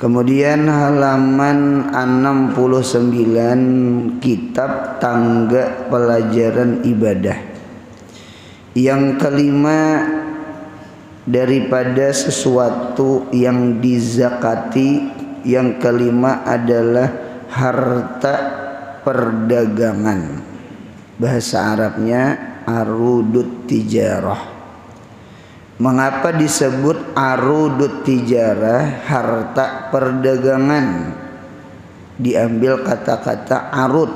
Kemudian halaman 69 kitab tangga pelajaran ibadah. Yang kelima, daripada sesuatu yang dizakati, yang kelima adalah harta perdagangan. Bahasa Arabnya arudut tijarah. Mengapa disebut arudut tijarah, harta perdagangan? Diambil kata-kata arud,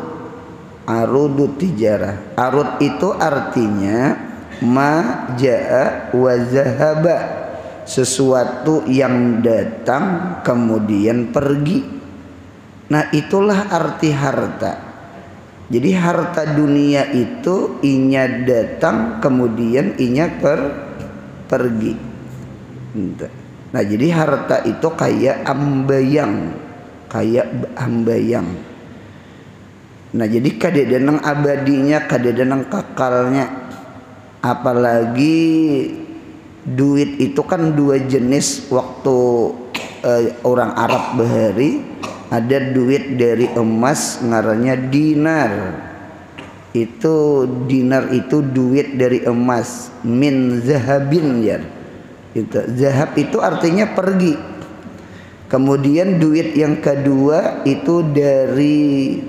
arudut tijarah. Arud itu artinya ma jaa wa zahaba, sesuatu yang datang kemudian pergi. Nah, itulah arti harta. Jadi harta dunia itu inya datang kemudian inya pergi. Nah, jadi harta itu kayak ambayang, Nah, jadi kadedenang abadinya, kadedenang kakalnya. Apalagi duit itu kan dua jenis. Waktu orang Arab bahari, ada duit dari emas ngarannya dinar. Itu dinar itu duit dari emas, min zahabin ya. Itu zahab itu artinya pergi. Kemudian duit yang kedua itu dari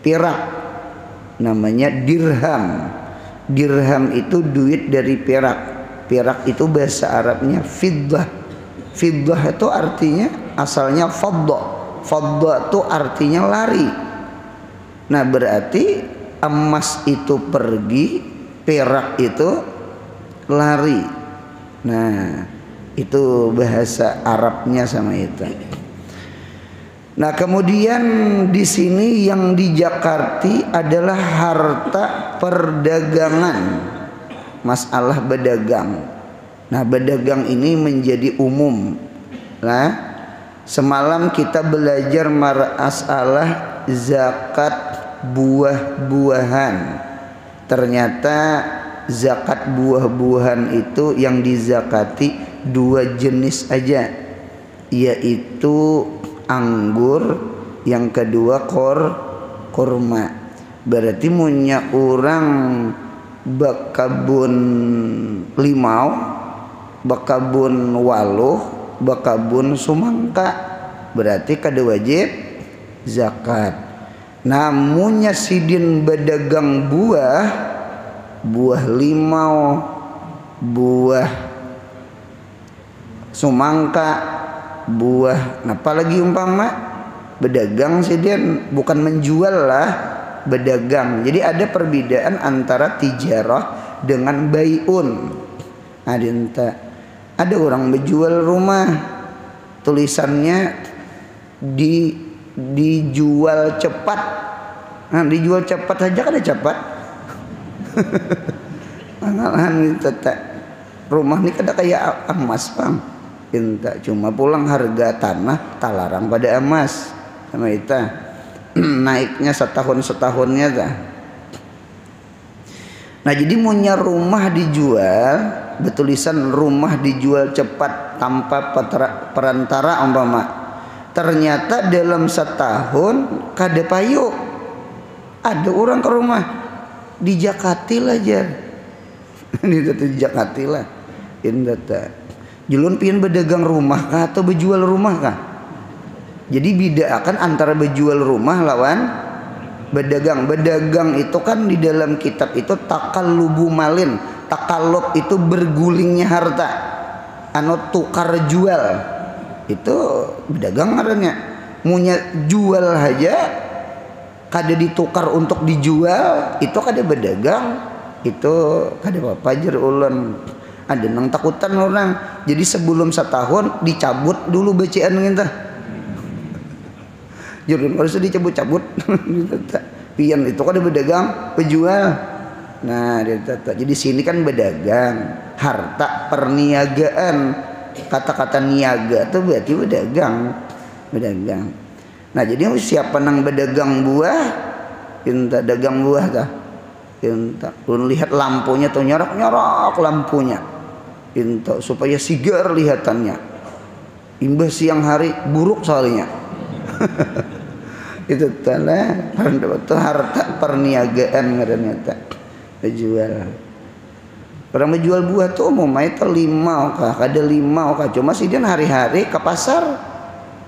perak, namanya dirham. Dirham itu duit dari perak. Perak itu bahasa Arabnya fiddah. Fiddah itu artinya asalnya fadda. Fadda itu artinya lari. Nah, berarti emas itu pergi, perak itu lari. Nah, itu bahasa Arabnya sama itu. Nah, kemudian di sini yang di Jakarta adalah harta perdagangan. Masalah berdagang. Nah, berdagang ini menjadi umum. Nah, semalam kita belajar masalah zakat buah-buahan. Ternyata zakat buah-buahan itu yang dizakati dua jenis aja, yaitu anggur, yang kedua kurma. Berarti punya orang bakabun limau, bakabun waluh, bakabun sumangka, berarti kada wajib zakat. Namunnya sidin berdagang buah, buah limau, buah sumangka, buah, nah apalagi umpama berdagang sidin, bukan menjual lah, berdagang. Jadi ada perbedaan antara tijarah dengan bai'un. Ada orang menjual rumah, tulisannya dijual cepat. Nah, dijual cepat saja kan ada cepat. Angalahan tata rumah ini kada kayak emas bang. Inta cuma pulang harga tanah talarang pada emas sama itu. Naiknya setahunnya dah. Nah, jadi punya rumah dijual, betulisan rumah dijual cepat tanpa perantara umpama. Ternyata dalam setahun kada payu. Ada orang ke rumah di Jakatil aja. Ini di Jakatil lah. Indata. Julun pian berdagang rumah kah atau berjual rumah kah? Jadi bedakan antara berjual rumah lawan berdagang. Berdagang itu kan di dalam kitab itu takallubu malin. Takallub itu bergulingnya harta. Anu tukar jual. Itu berdagang ngarannya. Munya jual aja kada ditukar untuk dijual, itu kada berdagang. Itu kada apa jer ulun. Ada nang takutan orang. Jadi sebelum setahun dicabut dulu bacaan kita. Jurun harus dicabut-cabut. Pian itu kada berdagang, penjual. Nah, jadi sini kan berdagang, harta perniagaan. Kata-kata niaga itu berarti berdagang. Nah, jadi siapa nang berdagang buah, kita dagang buah dah. Kita lihat lampunya tuh nyorok lampunya. Kita supaya sigar lihatannya. imbah siang hari buruk soalnya. Itu tanah itu harta perniagaan ngaranna teh jual. Orang menjual buah tuh umum itu 5 kah, kada 5 kah, cuma sidian hari-hari ke pasar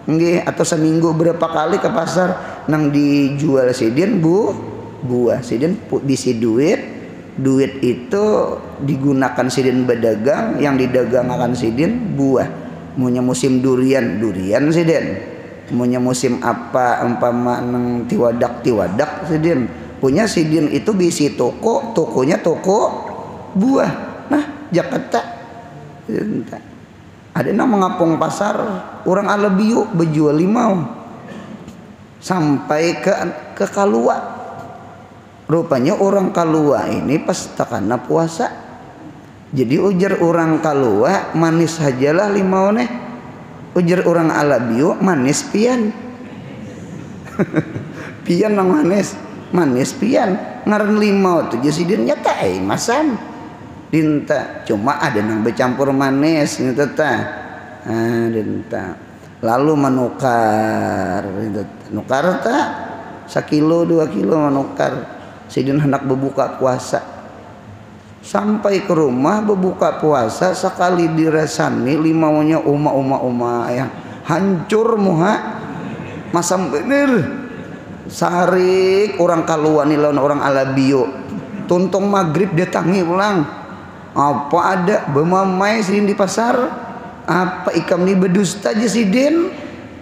nggih atau seminggu berapa kali ke pasar nang dijual sidian buah sidian bisi duit itu digunakan sidin berdagang, yang didagangkan sidin buah. Munya musim durian sidin, munya musim apa umpama nang tiwadak sidin, punya sidin itu bisi tokonya toko buah. Nah Jakarta ada nang mengapung pasar orang Alabiu bejual 5 sampai ke Kalua. Rupanya orang Kalua ini pas takana puasa. Jadi ujar orang Kalua manis hajalah 5 neh. Ujar orang Alabiu manis pian. Pian nang manis pian. Ngaran 5 tuh jasidin nyata masam. Dinta cuma ada nang bercampur manis gitu tah. Dinta. Lalu menukar gitu. Nukar tah 1 kilo 2 kilo menukar. Sidin hendak berbuka puasa, sampai ke rumah berbuka puasa sekali dirasani 5 uma yang hancur muha masam bener sarik orang Kalua nih lawan orang Alabiu tuntung maghrib datangi ulang apa ada bemamai sidin di pasar apa ikam nih berdusta aja sidin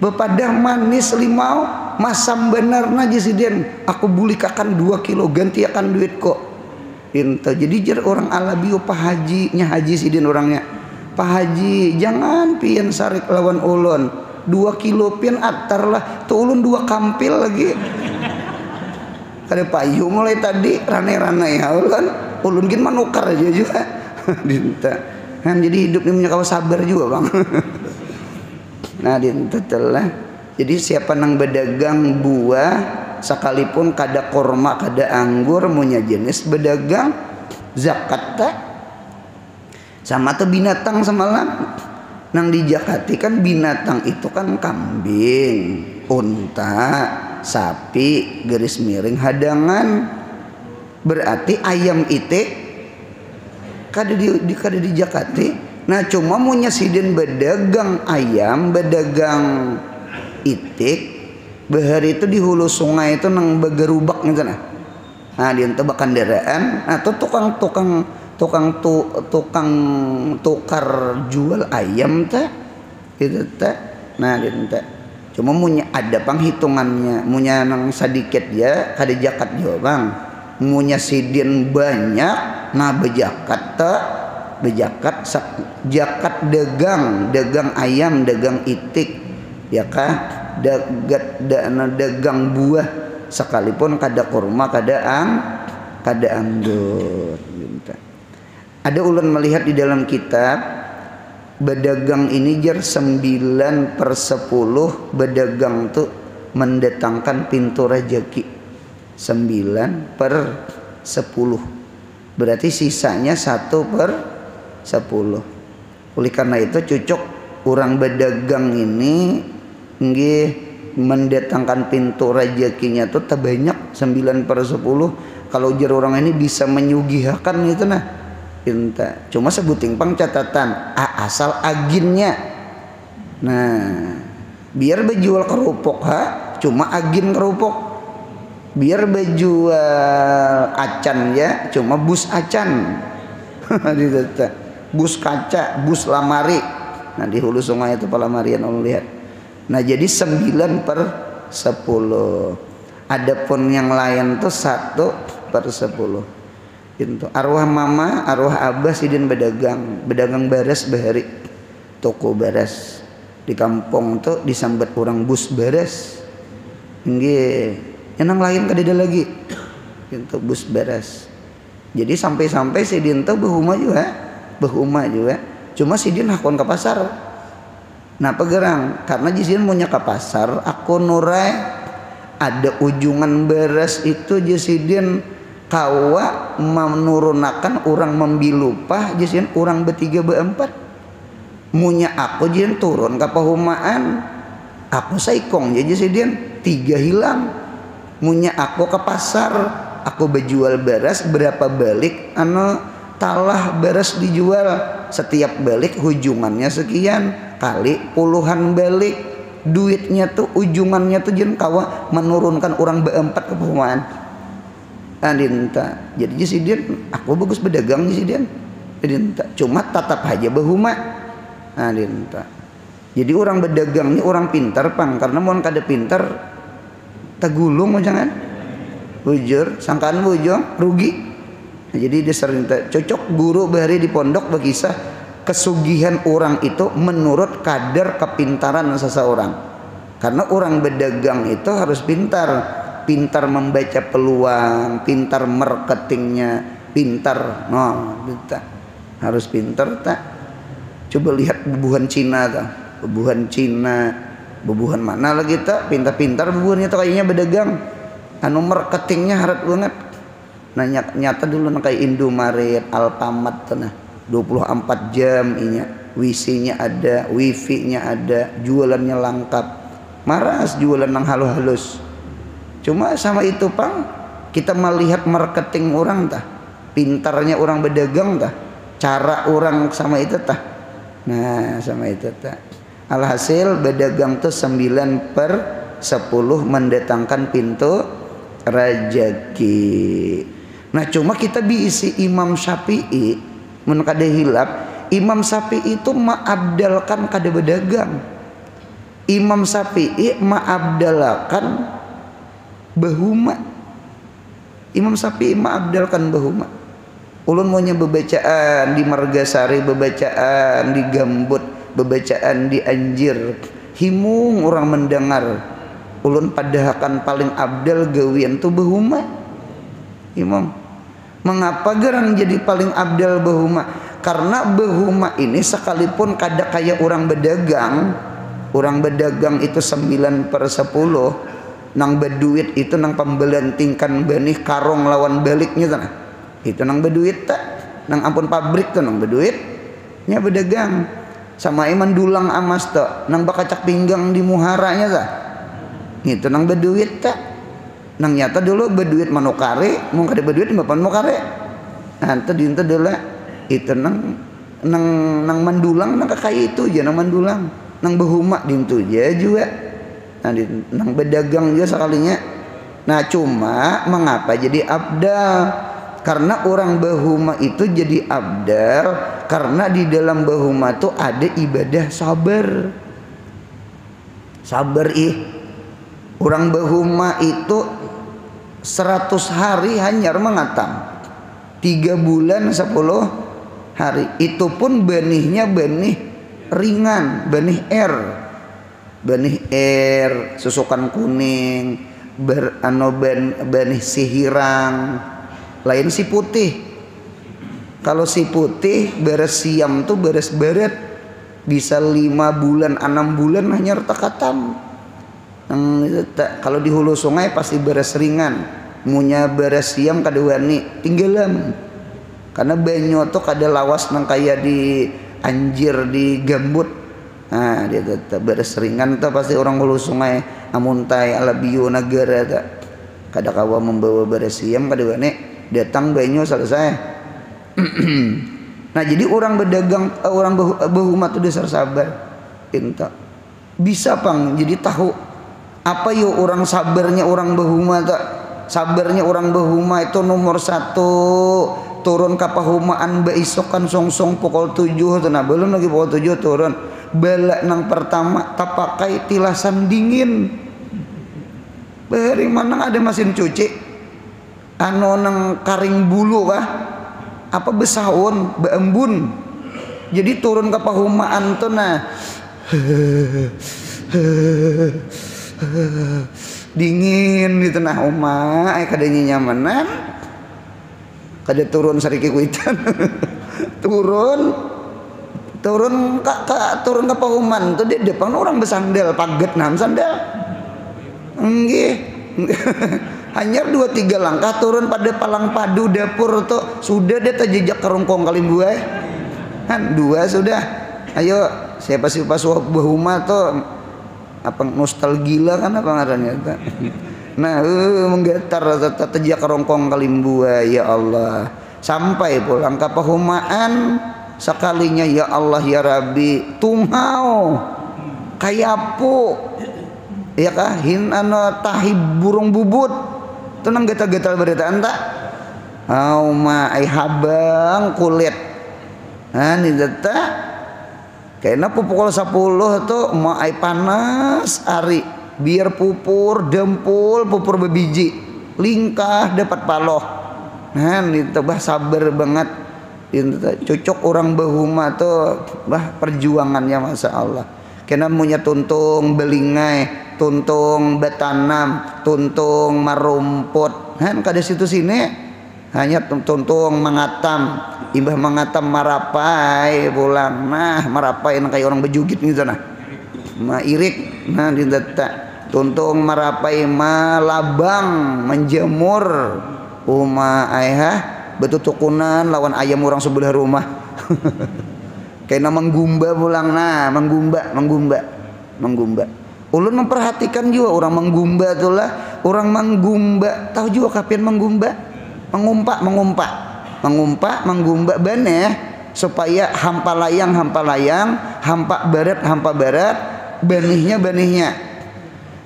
bepadah manis 5 masam benar naji sidin aku bulikakan 2 kilo ganti akan duit kok inta. Jadi jar orang Alabiu Pak Haji nya haji sidin orangnya Pak Haji jangan pian sarik lawan ulun 2 kilo pian atar lah tuh ulun 2 kampil lagi kada payu mulai tadi rane-rane ya ulun gin manukar aja juga dinta kan jadi hidup ini punya kawa sabar juga bang. Nah dinta telah. Jadi siapa nang berdagang buah sekalipun kada korma kada anggur munya jenis berdagang zakat tak sama tuh binatang semalam nang dijakati kan binatang itu kan kambing, unta, sapi, garis miring hadangan berarti ayam itik kada dijakati. Nah cuma munya sidin berdagang ayam berdagang itik bahari itu di hulu sungai itu nang begerubak gitu nah. Nah dia tebak kendaraan atau tukang tukar jual ayam teh gitu teh. Nah dia teh cuma munya ada penghitungannya munya nang sedikit ya kada jakat juga bang munya sidin banyak nah bejakat teh bejakat jakat dagang ayam dagang itik ya kah dagang buah sekalipun kada kurma kada anggur. Ada ulun melihat di dalam kitab berdagang ini jar 9/10 berdagang tuh mendatangkan pintu rezeki 9/10 berarti sisanya 1/10. Oleh karena itu cocok orang berdagang ini nggih mendatangkan pintu rezekinya tuh terbanyak 9/10. Kalau ujar orang ini bisa menyugihakan gitu nah inta. Cuma sebuting pang catatan asal aginnya. Nah biar berjual kerupuk cuma agin kerupuk, biar berjual acan ya cuma bus acan. Bus kaca, bus lamari. Nah di hulu sungai itu palamarian ulun lihat. Nah jadi 9/10. Adapun yang lain tuh 1/10. Itu arwah mama, arwah abah sidin berdagang beres bahari toko beres di kampung tuh disambat orang bus beres. Nggih, yang lain kadeda lagi. Itu bus beres. Jadi sampai sidin tuh behuma juga. Cuma sidin hakon ke pasar. Nah pegerang karena jisin punya ke pasar aku nurai ada ujungan beres itu jisidin kawa menurunakan orang membilupah jisin orang bertiga berempat munya aku jian turun ke pahumaan aku saikong jadi sidian 3 hilang. Munya aku ke pasar aku berjual beras berapa balik anu talah beras dijual, setiap balik ujungannya sekian kali puluhan balik, duitnya tuh ujungannya tuh jen kawa menurunkan orang beempat ke pahumaan. Adinta jadi sidian aku bagus berdagang sidian adinta cuma tatap aja bahuma adinta. Jadi orang berdagang ini orang pintar pang, karena mau kada pintar tagulung jangan bujur sangkaan bujung rugi. Nah, jadi dia sering cocok guru bahari di pondok berkisah kesugihan orang itu menurut kadar kepintaran seseorang. Karena orang berdagang itu harus pintar, pintar membaca peluang, pintar marketingnya, pintar, harus pintar tak. Coba lihat bubuhan Cina tak, bubuhan Cina, bubuhan mana lagi tak, pintar-pintar bubuhannya tuh kayaknya berdagang, anu marketingnya harus banget. Nah nyata dulu kayak Indomaret, Alfamart tuh nah 24 jam inya, WC-nya ada, wifi-nya ada, jualannya lengkap, maras jualan nang halus-halus. Cuma sama itu pang kita melihat marketing orang tah, pintarnya orang berdagang tah, cara orang sama itu tah. Nah sama itu tah. Alhasil berdagang tuh 9/10 mendatangkan pintu rezeki. Nah cuma kita biisi Imam Syafi'i mun kada hilap, Imam Syafi'i itu ma'abdalkan kada berdagang. Imam Syafi'i ma'abdalkan bahuma. Imam Syafi'i ma'abdalkan bahuma. Ulun maunya bebacaan di Margasari, bebacaan di Gambut, bebacaan di Anjir, himung orang mendengar. Ulun padahakan paling abdal gawian tu bahuma. Imam, mengapa gerang jadi paling abdal bahuma? Karena bahuma ini sekalipun kada kayak orang berdagang itu 9/10, nang berduit itu nang pembelantingkan benih karong lawan baliknya sana. Itu nang berduit tak, nang ampun pabrik tuh nang berduitnya berdagang. Sama iman dulang amas tuh nang bakacak pinggang di muharanya tak. Itu nang berduit tak. Nang nyata dulu berduit manukare, mau kada berduit bapak manukare. Nah itu dinta dulu itu nang mandulang nang kayak itu aja nang mandulang, nang bahuma dintu aja juga. Nah nang berdagang juga sekalinya. Nah cuma mengapa jadi abdal? Karena orang bahuma itu jadi abdal karena di dalam bahuma itu ada ibadah sabar. Sabar orang bahuma itu 100 hari hanyar mengatam, 3 bulan 10 hari. Itu pun benihnya benih ringan, benih air, susukan kuning, benih sihirang, lain si putih. Kalau si putih beres siam tuh beres beret bisa 5 bulan 6 bulan hanya takatam. Kalau di hulu sungai pasti beres ringan, munya beres siam kada wani tinggalan. Karena banyu tuh kada lawas nang kayak di Anjir di Gambut. Nah dia tetap beres ringan tuh pasti orang hulu sungai amuntai ala bio negara tak. Kada kawa membawa beres siam kada wani datang banyu selesai. Nah jadi orang berdagang, orang bahuma itu dasar sabar. Pinta bisa pang jadi tahu apa yo orang sabarnya orang bahuma tak. Sabarnya orang bahuma itu nomor 1, turun ke pahumaan beisokan songsong pukul 7 tuh. Nah belum lagi pukul 7 turun bala nang pertama tak pakai tilasan dingin. Bahari mana ada mesin cuci anu nang karing bulu kah apa besahun beembun, jadi turun ke pahumaan tuh nah dingin gitu nah oma kadanya nyamanan kada turun sariki kuitan turun ke pahuman tuh di depan orang besandal paget nah sandal enggih hanya 2-3 langkah turun pada palang padu dapur tuh sudah dia terjejak kerongkong kali buah kan 2 sudah Ayo siapa sih pas bahuma tuh apa nostalgia kan apa ngarannya ta. Nah menggetar tejak rongkong kalimbua ya Allah. Sampai pulang ke pahumaan sekalinya ya Allah ya Rabbi tungau kayapu ya kah anu tahi burung bubut tenang getal-getal berita anta ma ai habang kulit ini data kayaknya pukul 10 tuh ma ai panas ari biar pupur dempul pupur bebiji lingkah dapat paloh itu bah sabar banget cocok orang bahuma tuh bah perjuangannya Masya Allah kena punya tuntung belingai tuntung betanam tuntung marumput kada situ sini hanya tuntung mengatam imbah mengatam marapai pulang nah marapai kayak orang bejugit gitu nah irik nah di data tuntung marapai malabang menjemur ayah betutukunan lawan ayam orang sebelah rumah kena menggumba pulang nah menggumba ulun memperhatikan juga orang menggumba itulah orang menggumba tahu juga kapan menggumba menggumba baneh supaya hampa layang hampa barat banihnya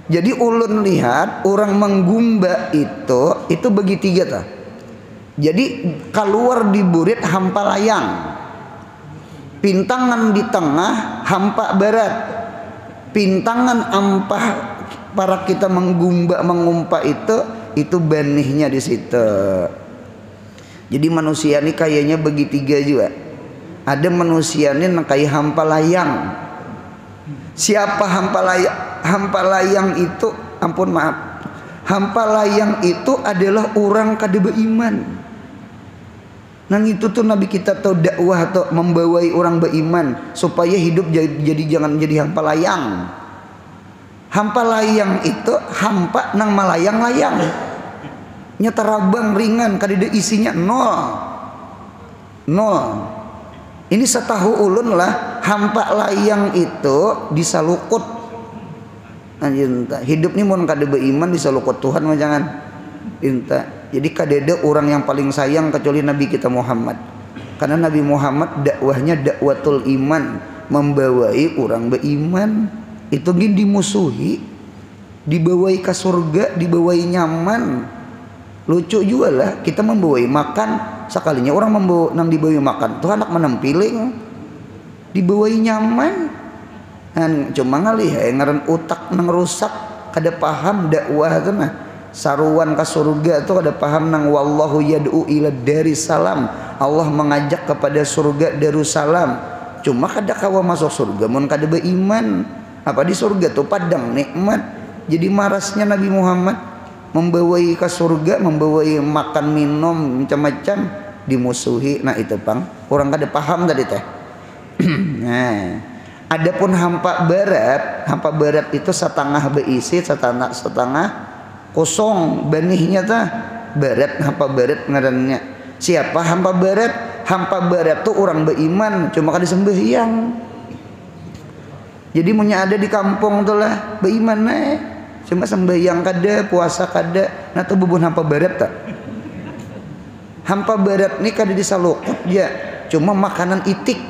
jadi ulun lihat orang menggumba itu bagi tiga tuh. Jadi keluar di burit hampa layang, pintangan di tengah hampa barat, pintangan ampah para kita mengumpa itu benihnya di situ. Jadi manusia ini kayaknya bagi tiga juga. Ada manusia ini kayak hampa layang. Siapa hampa layang? Hampa layang itu, ampun maaf, hampa layang itu adalah orang kada beriman. Nang itu tuh Nabi kita tahu dakwah atau membawai orang beriman supaya hidup jadi jangan jadi hampa layang. Hampa layang itu hampa nang malayang-layang. Nyetarabang ringan kadida isinya nol. Ini setahu ulun lah hampa layang itu disalukut. Hidup ini mun kada beriman disalukut Tuhan mah jangan. Jadi kadeda orang yang paling sayang kecuali Nabi kita Muhammad. Karena Nabi Muhammad dakwahnya dakwatul iman, membawai orang beriman. Itu gini dimusuhi, dibawai ke surga, dibawai nyaman. Lucu juga lah kita membawai makan, sekalinya orang membawa nang dibawai makan tuh anak menampiling, dibawai nyaman. Cuma ngalih ngaran utak nang rusak kada paham dakwah itu nah. Saruan ke surga itu ada paham nang wallahu yad'u ila darissalam. Allah mengajak kepada surga darussalam. Cuma kada kawa masuk surga mun kada beriman. Apa di surga tuh padang nikmat. Jadi marasnya Nabi Muhammad membawai ke surga, membawai makan minum macam-macam dimusuhi. Nah itu pang orang kada paham tadi teh. Nah, adapun hampa barat itu setengah beisi, setengah kosong benihnya tah barat hampa barat ngarannya. Siapa hampa barat? Hampa barat tuh orang beriman cuma kada sembahyang. Jadi punya ada di kampung tuh lah beriman cuma sembahyang kada, puasa kada. Nah tuh bubun hampa barat tak? Hampa barat ni kada disalukut ya, cuma makanan itik.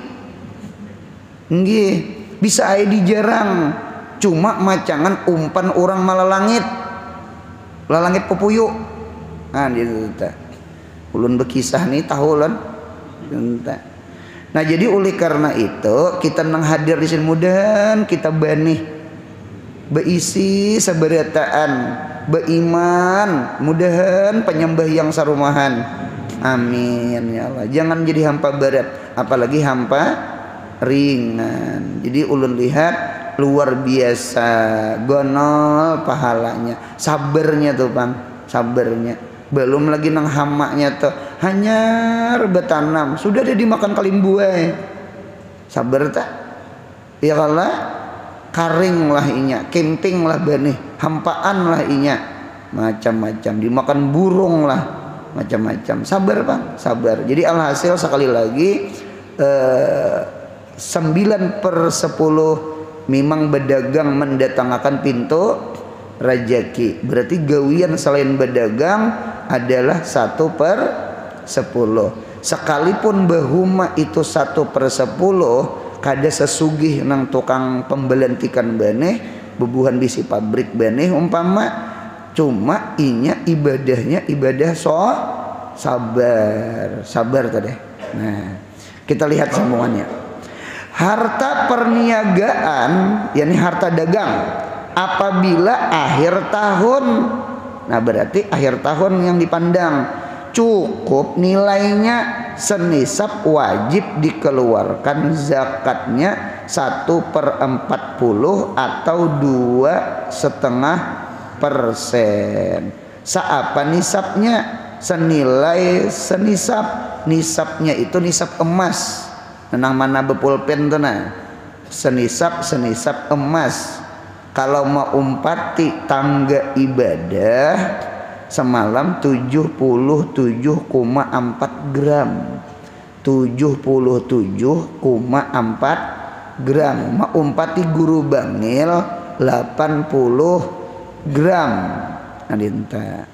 Nggih, bisa aya di jarang. Cuma macangan umpan orang malalangit. Lalangit pupuyuk. Nah gitu teh. Ulun bekisah nih tahu lan. Nah jadi oleh karena itu kita nang hadir di sini mudahan kita banih beisi sabarataan beriman mudahan penyembah yang sarumahan. Amin ya Allah. Jangan jadi hampa barat, apalagi hampa ringan. Jadi ulun lihat luar biasa gonol pahalanya, sabarnya tuh bang, sabarnya. Belum lagi nang hamaknya tuh hanyar betanam sudah ada dimakan kalimbuai. Sabar tak? Ya Allah karing lah inya, kemping lah benih, hampaan lah inya, macam-macam dimakan burung lah, macam-macam. Sabar bang, sabar. Jadi alhasil sekali lagi 9/10 memang berdagang mendatangkan pintu rejeki. Berarti gawian selain berdagang adalah 1/10. Sekalipun bahuma itu 1/10, kada sesugih nang tukang pembelantikan baneh bebuhan bisi pabrik baneh umpama, cuma inya ibadahnya ibadah sabar tadi. Nah, kita lihat sambungannya. Harta perniagaan, yakni harta dagang apabila akhir tahun. Nah, berarti akhir tahun yang dipandang cukup nilainya senisab, wajib dikeluarkan zakatnya 1/40 atau 2,5%. Saapa nisabnya? Senilai senisab. Nisabnya itu nisab emas. Nang mana bepulpen tuh nah. Senisab emas. Kalau mau umpati tangga ibadah semalam 77,4 gram. 77,4 gram. Mau umpati guru bangil 80 gram. Adinta.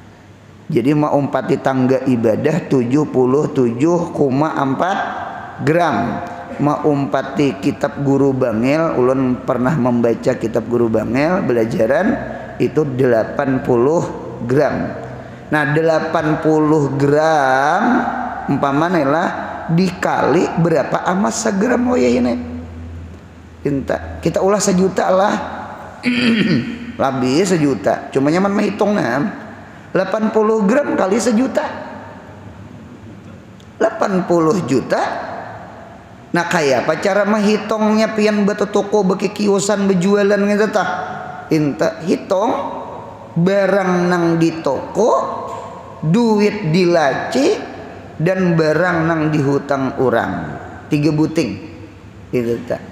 Jadi mau umpati tangga ibadah 77,4 gram. Mau umpati kitab guru bangil, ulun pernah membaca kitab guru bangil belajaran itu 80 gram. Nah, 80 gram umpamanya lah dikali berapa amas segram ya ini. Kita ulah 1 juta lah. Lebih 1 juta. Cuma nyaman menghitung nah. 80 gram kali 1 juta. 80 juta. Nah, kayak apa cara menghitungnya pian batu toko beki kiosan bejualan gitu tah? Inta hitung barang nang di toko, duit di laci, dan barang nang dihutang orang. 3 buting. Itu tah.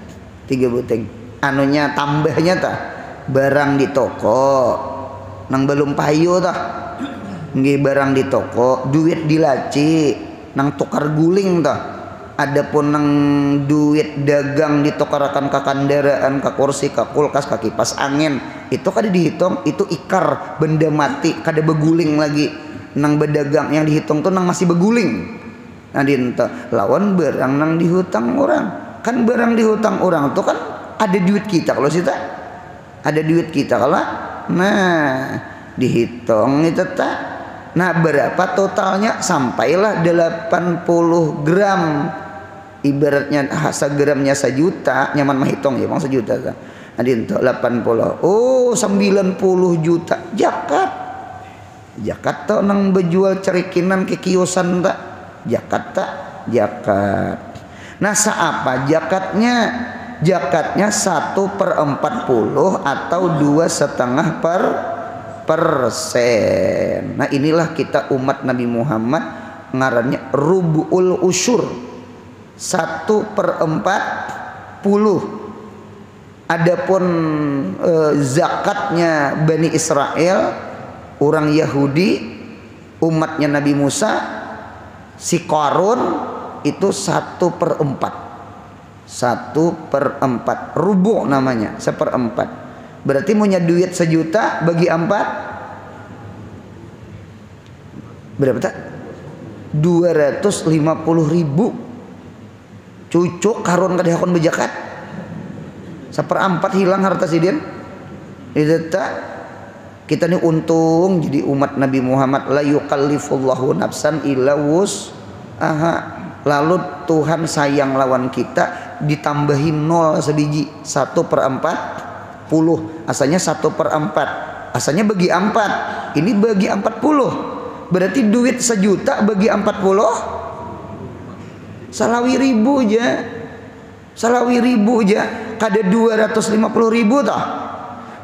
3 buting. Anunya tambahnya tah. Barang di toko nang belum payu tah. Nggih barang di toko, duit di laci, nang tukar guling tah. Adapun nang duit dagang ditukarakan ke kendaraan, ke kursi, ke kulkas, ke kipas angin, itu kada dihitung, itu ikar benda mati, kada beguling lagi. Nang berdagang yang dihitung tuh nang masih beguling. Nah, dinta lawan barang nang dihutang orang. Kan barang dihutang orang tuh kan ada duit kita kalau kita ada duit kita kalau nah dihitung itu tak. Nah, berapa totalnya? Sampailah 80 gram. Ibaratnya segramnya 1 juta, nyaman menghitung ya, bang 1 juta kan. Adin tuh 80. Oh, 90 juta zakat. Zakat tuh nang bejual cerikinan ke kiosan tak? Zakat tak? Zakat. Nah, saapa zakatnya? Zakatnya 1/40 atau 2,5%. Nah, inilah kita umat Nabi Muhammad ngarannya rubu'ul usyur. 1/40. Adapun zakatnya Bani Israel, orang Yahudi, umatnya Nabi Musa, si Qarun itu 1/4. 1/4 rubu namanya, 1/4. Berarti punya duit 1 juta bagi 4 berapa tak? 250.000. Cucuk karun kada hakon bejakat. 1/4 hilang harta sidin. Itu tak. Kita ni untung jadi umat Nabi Muhammad, la yukallifullahu nafsan illa wus'aha. Lalu Tuhan sayang lawan kita, ditambahin 0 sebiji, 1/40. Asalnya 1/4. Asalnya bagi 4. Ini bagi 40. Berarti duit 1 juta bagi 40 salawi ribu aja. Salawi ribu aja. Kada 250.000 tah.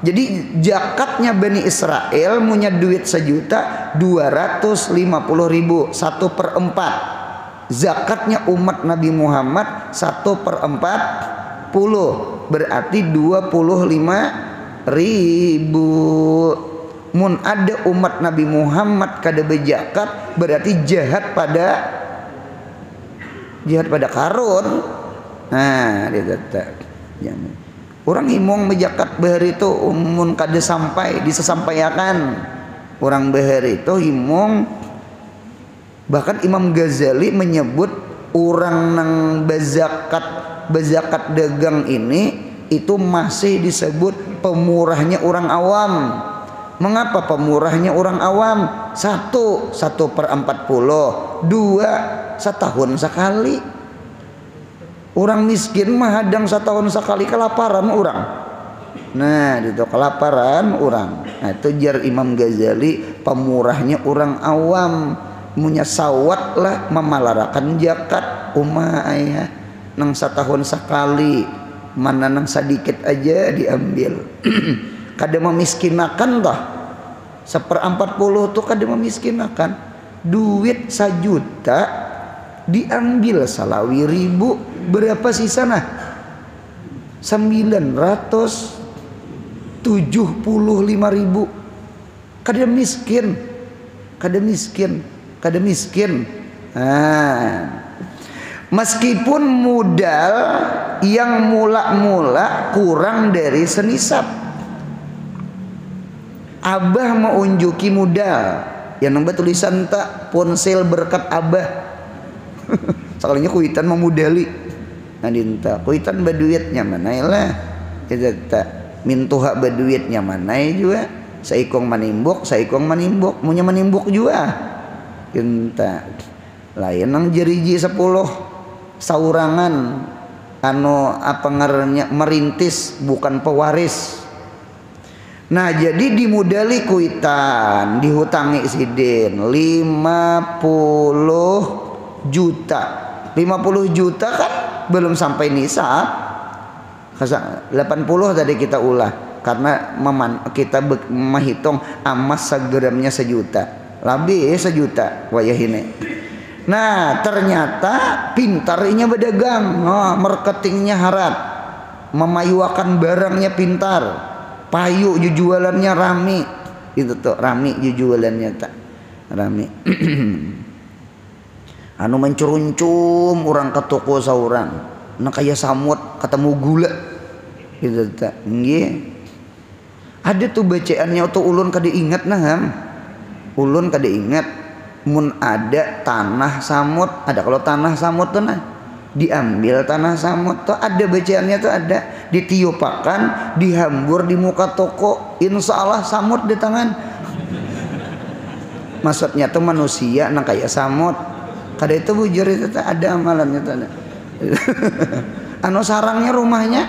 Jadi zakatnya Bani Israel punya duit 1 juta 250.000, 1/4. Zakatnya umat Nabi Muhammad 1/40, berarti 25.000. Mun ada umat Nabi Muhammad kada berzakat, berarti jahat pada Qarun. Nah dia tetap orang himung mejakat behar itu umun kade sampai disesampaikan orang behar itu himung. Bahkan Imam Ghazali menyebut orang nang bezakat dagang ini itu masih disebut pemurahnya orang awam. Mengapa pemurahnya orang awam? 1/40, 2 setahun sekali. Orang miskin mah hadang setahun sekali kelaparan orang. Nah itu kelaparan orang. Nah itu jar Imam Ghazali pemurahnya orang awam. Munya sawat lah memalarakan zakat ayah nang setahun sekali, mana nang sedikit aja diambil. Kada memiskinakan toh 1/40 tuh kada memiskinakan. Duit 1 juta diambil salawi ribu, berapa sisa nah? 975.000. Kada miskin, kada miskin, kada miskin. Meskipun modal yang mula-mula kurang dari senisab. Abah mau unjuki modal yang nambah tulisan tak ponsel berkat abah. Sekalinya kuitan memudali. Nah dinta kuitan berduitnya mana lah. Kita tak mintuha berduitnya mana juga. Saikong manimbuk, munya manimbuk juga. Dinta lain nang jeriji 10 saurangan apa ngarannya merintis bukan pewaris. Nah jadi dimodali kuitan dihutangi sidin 50 juta. 50 juta kan belum sampai nisab. 80 tadi kita ulah karena kita menghitung emas segramnya 1 juta. Lebih 1 juta wayah ini. Nah ternyata pintarnya berdagang, marketingnya harat, memayuakan barangnya pintar, payu jualannya rame, itu tuh rame jualannya tak rame. Anu mencuruncum orang ke toko seorang, nak kayak samut ketemu gula, itu tak, nggih. Ada tuh bacaannya tuh ulun kada ingat nah, ulun kada ingat. Mun ada tanah samut, ada kalau tanah samut tuh nah diambil tanah samut tuh ada bacaannya tuh ada ditiupakan dihambur di muka toko, insya Allah samut di tangan. Maksudnya tuh manusia nang kayak samut. Kada itu bujur itu tuh ada amalannya tuh ada. Anu sarangnya rumahnya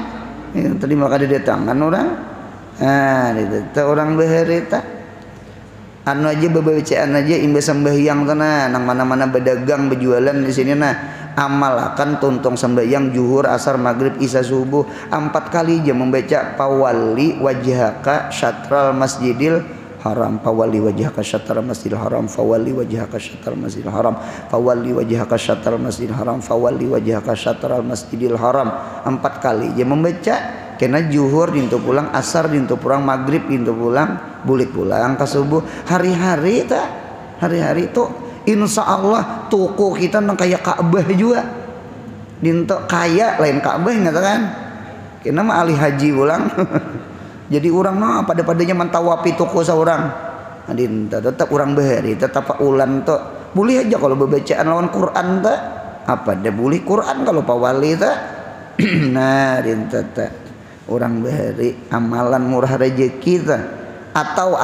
tadi maka di tangan orang. Nah itu orang beherita. Anu aja bebacaan aja imbas sembahyang tanah nang mana-mana berdagang berjualan di sini nah amalkan tuntung sembahyang zuhur asar maghrib isya subuh 4 kali aja membaca pawali wajhaka syatral masjidil haram, pawali wajhaka syatral masjidil haram, fawali wajhaka syatral masjidil haram, fawali wajhaka syatral masjidil haram, fawali wajhaka syatral masjidil haram 4 kali aja membaca. Kena zuhur dintu pulang, asar dintu pulang, maghrib dintu pulang, bulik pulang ke subuh. Hari-hari tak, hari-hari itu insya Allah toko kita nang kayak Ka'bah juga. Dintu kaya lain Ka'bah ngatakan. Kena mah ahli haji pulang. Jadi orang mah pada-padanya mentawapi toko seorang. Nah, dintu tetap orang behari, tetap ulan tu. Boleh aja kalau bacaan lawan Quran tak. Apa dia boleh Quran kalau pawali tak. Nah dintu tak. Orang bahari amalan murah rezeki ta atau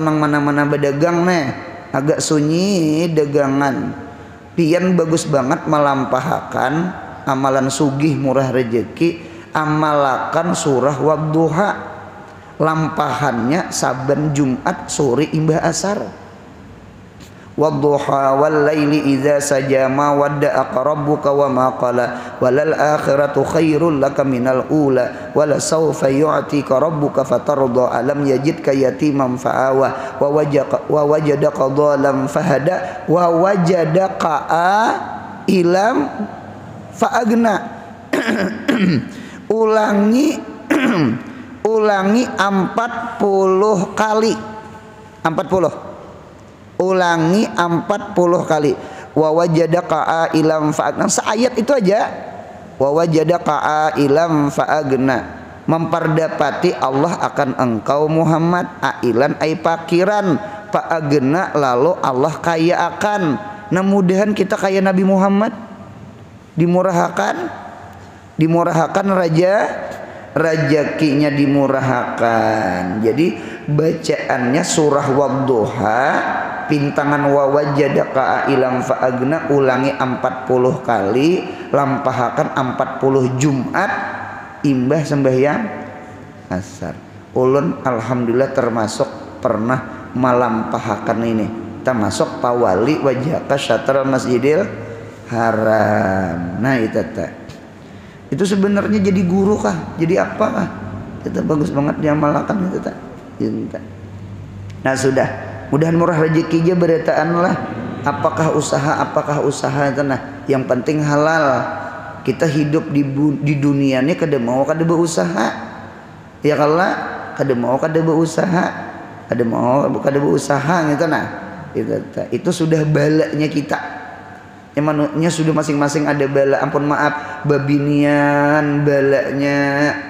nang mana-mana berdagang nih agak sunyi dagangan pian bagus banget melampahkan amalan sugih murah rezeki amalakan surah wadduha lampahannya saben Jumat sore imbah asar wadduha wal laili idza saja ma wadda'aka rabbuka wa ma qala walal akhiratu khairul laka minal ula wala sawfa yu'tika rabbuka fatarda alam yajidka yatiman fa'awa wa wajadaka dhalam fahada wa wajadaka ilam fa'agna. ulangi 40 kali 40 ulangi 40 kali wa wajadaka ilam fa'agna. Seayat itu aja wa wajadaka ailam faagna, memperdapati Allah akan engkau Muhammad ailan ai pakiran, faagna lalu Allah kaya akan. Nah mudahan kita kaya Nabi Muhammad, dimurahkan rezekinya dimurahkan. Jadi bacaannya surah Wadduha pintangan wa wajadaka ailam faagna ulangi 40 kali, lampahakan 40 Jumat imbah sembahyang asar. Ulun alhamdulillah termasuk pernah melampahakan ini, termasuk pawali wajhaka syatral masjidil haram. Nah itu sebenarnya jadi guru kah, jadi apa kah, itu bagus banget diamalkan itu tak. Nah sudah, mudahan murah rezekinya beretaan lah. Apakah usaha itu, nah yang penting halal. Kita hidup di dunia ini kada mau kada berusaha, ya kalau kada mau kada berusaha, kada mau kada berusaha gitu. Nah itu sudah balanya kita. Yang manusia sudah masing-masing ada bala. Ampun maaf, babinian balanya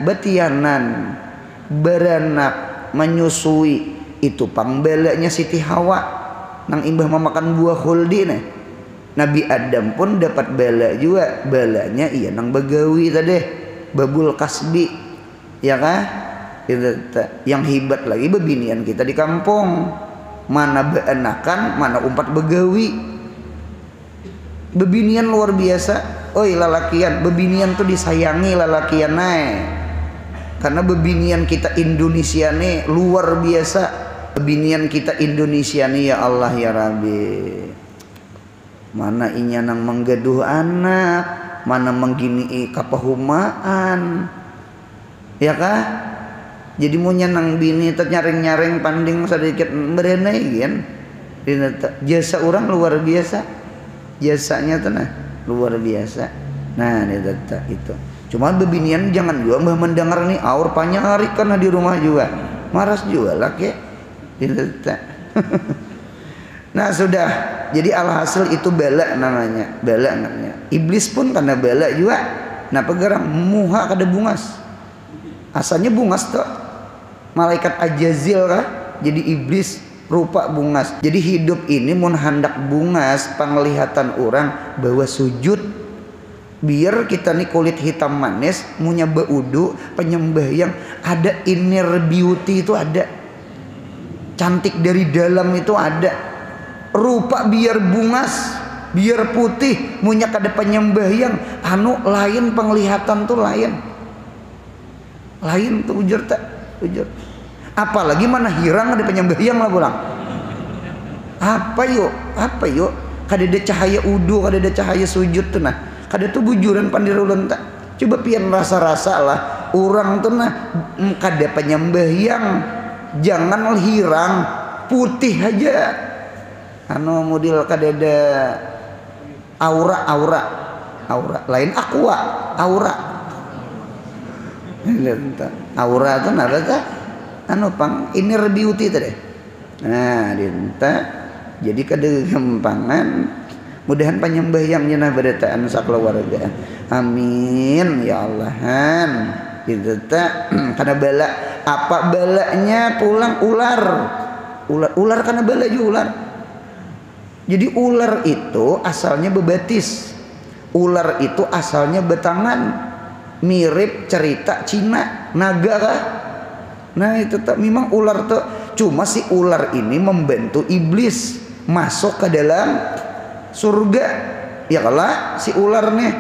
batianan, beranak, menyusui, itu pang balanya Siti Hawa nang imbah memakan buah khuldi nih. Nabi Adam pun dapat bala juga, balanya iya nang bagawi tadi, babul kasbi, ya kah? Yang hebat lagi babinian kita di kampung, mana beanakan, mana umpat begawi. Bebinian luar biasa. Oi lalakian, bebinian tuh disayangi lalakian naik. Karena bebinian kita Indonesia nih luar biasa. Bebinian kita Indonesia nih ya Allah ya Rabbi. Mana inya nang menggaduh anak, mana menggini kapahumaan, ya kah? Jadi mau nyanang bini nyaring-nyaring panding sedikit berenai kan? Jasa orang luar biasa, jasanya tuh nah luar biasa. Nah itu. Cuma bebinian jangan juga mbah mendengar nih aur panyari karena di rumah juga maras juga lah ke. Nah sudah, jadi alhasil itu bala namanya, Iblis pun karena bala juga. Nah pegarang muha kada bungas, asalnya bungas tuh malaikat Ajazil kah, jadi iblis rupa bungas. Jadi hidup ini mun hendak bungas, penglihatan orang bahwa sujud, biar kita nih kulit hitam manis, munya baudu penyembah yang ada inner beauty itu ada, cantik dari dalam itu ada. Rupa biar bungas, biar putih, munya kada penyembah yang anu lain penglihatan tuh lain tuh ujar tak ujar. Apalagi mana hirang ada penyembah yang lah pulang. Apa yuk kada ada cahaya udu, kada ada cahaya sujud tuh nah, kada tuh bujuran pandirulun tak. Coba pian rasa-rasa lah orang tuh nah kada penyembah yang, jangan hirang putih aja. Anu model kadada aura lain aqua aura itu nada ta anu pang inner beauty tadi. Nah dinta jadi kada gampangan, mudahan penyembahyang nyeunah berataan sakeluarga, amin ya Allahan. Itu ta karena bala apa balanya pulang ular karena bala juga ular. Jadi ular itu asalnya bebatis, ular itu asalnya betangan, mirip cerita Cina, naga kah? Nah itu tak memang ular tuh, cuma si ular ini membantu iblis masuk ke dalam surga. Ya kalau si ular nih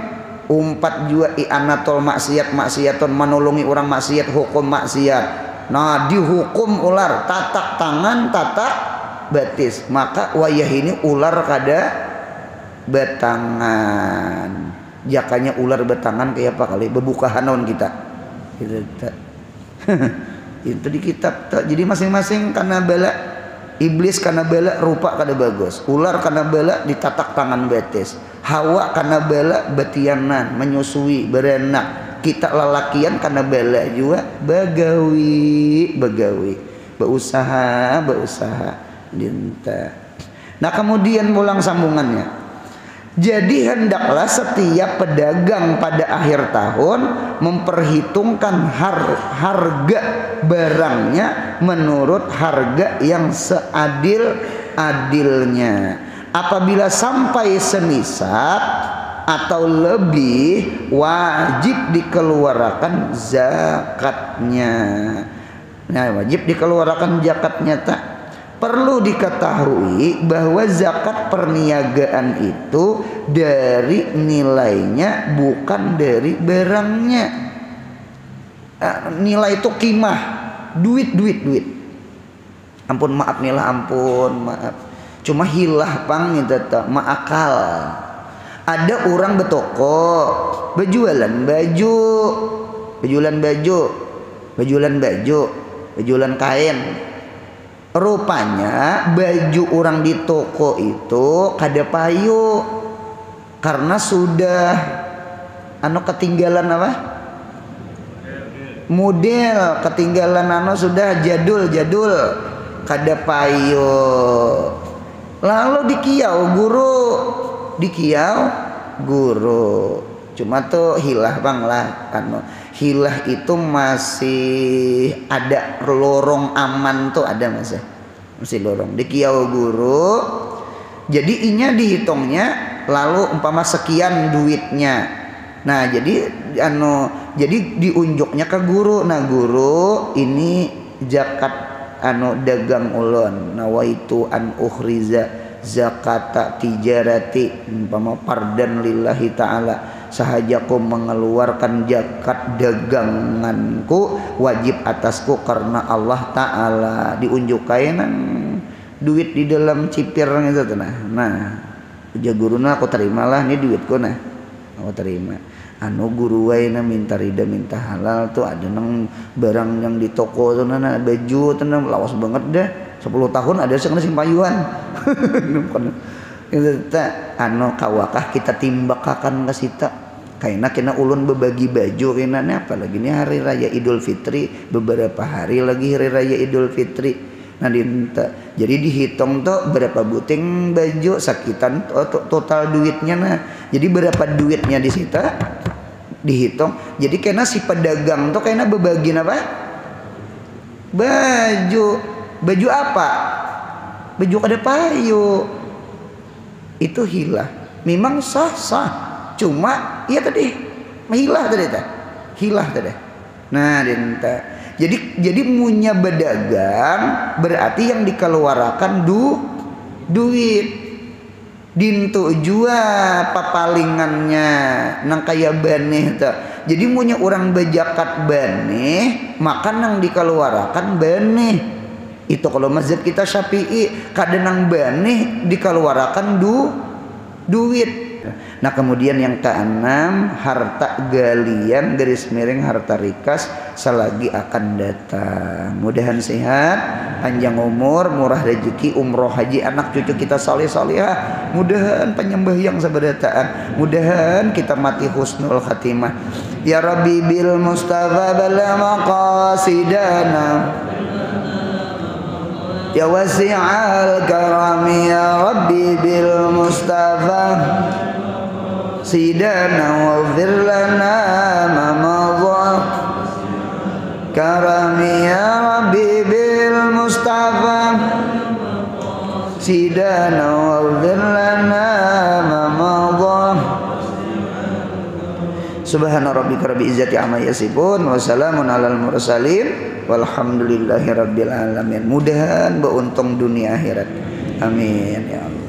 umpat juga i'anatul maksiatun menolongi orang maksiat, hukum maksiat. Nah dihukum ular, tatak tangan, tatak batis. Maka wayah ini ular kada betangan. Jakanya ular betangan kayak apa kali bebukahan naon kita. Itu di kitab. Jadi masing-masing karena bala iblis karena bala rupa kada bagus. Ular karena bala ditatak tangan betis. Hawa karena bala betianan menyusui berenak. Kita lalakian karena bala juga bagawi berusaha dinta. Nah kemudian pulang sambungannya, Jadi hendaklah setiap pedagang pada akhir tahun memperhitungkan harga barangnya menurut harga yang seadil-adilnya. Apabila sampai senisab atau lebih, wajib dikeluarkan zakatnya. Nah, wajib dikeluarkan zakatnya tak. Perlu diketahui bahwa zakat perniagaan itu dari nilainya, bukan dari barangnya. Nilai itu kimah, duit. Ampun maaf nih lah, ampun maaf. Cuma hilah pang gitu tak, maakal. Ada orang betoko, bejualan bejualan kain. Rupanya baju orang di toko itu kada payu karena sudah ketinggalan apa? Model ketinggalan sudah jadul kada payu. Lalu dikiau guru. Cuma tuh hilah bang lah hilah itu masih ada lorong aman tuh, ada masih lorong dikiau guru. Jadi inya dihitungnya lalu umpama sekian duitnya. Nah jadi jadi diunjuknya ke guru. Nah guru, ini zakat dagang ulun, nawaitu an ukhriza zakata tijarati, umpama pardan lillahi ta'ala, sahajaku mengeluarkan zakat daganganku wajib atasku karena Allah Ta'ala. Diunjukkan duit di dalam cipir gitu nah uja guruna, aku terimalah nih duitku, nah aku terima. Guru waina minta rida minta halal tuh, ada nang barang yang di toko tuh nah baju tuh lawas banget dah 10 tahun ada sing payuan. Kawakah kita timbakakan ke sita kena ulun berbagi baju kena apalagi ini hari raya Idul Fitri, beberapa hari lagi hari raya Idul Fitri. Nah jadi dihitung tuh berapa buting baju sakitan total duitnya. Nah jadi berapa duitnya disita dihitung. Jadi kena si pedagang tuh kena berbagi apa? Baju apa? Baju kada payu. Itu hilah. Memang sah. Cuma iya tadi hilah tadi. Nah dinta. Jadi munya bedagang berarti yang dikeluarkan duit. Dintu jua papalingannya nang kaya baneh tuh. Jadi munya orang bejakat baneh, maka nang dikeluarkan baneh. Itu kalau mazhab kita Syafi'i, kadang nang baneh dikeluarkan duit. Nah kemudian yang keenam, harta galian garis miring harta rikas selagi akan datang. Mudahan sehat, panjang umur, murah rezeki, umroh haji anak cucu kita saleh-salehah. Mudahan penyembahyang sabadataan. Mudahan kita mati husnul khatimah. Ya Rabbi bil Mustafa bala maqasidana, ya wasi'al karami ya Rabbi bil Mustafa sidana waghfir lana ma madha karami ya Rabbi bil Mustafa sidana waghfir lana ma madha. Subhana rabbika rabbil izzati amma yasifun wa salamun alal mursalin walhamdulillahi rabbil alamin. Mudahan beruntung dunia akhirat. Amin ya Allah.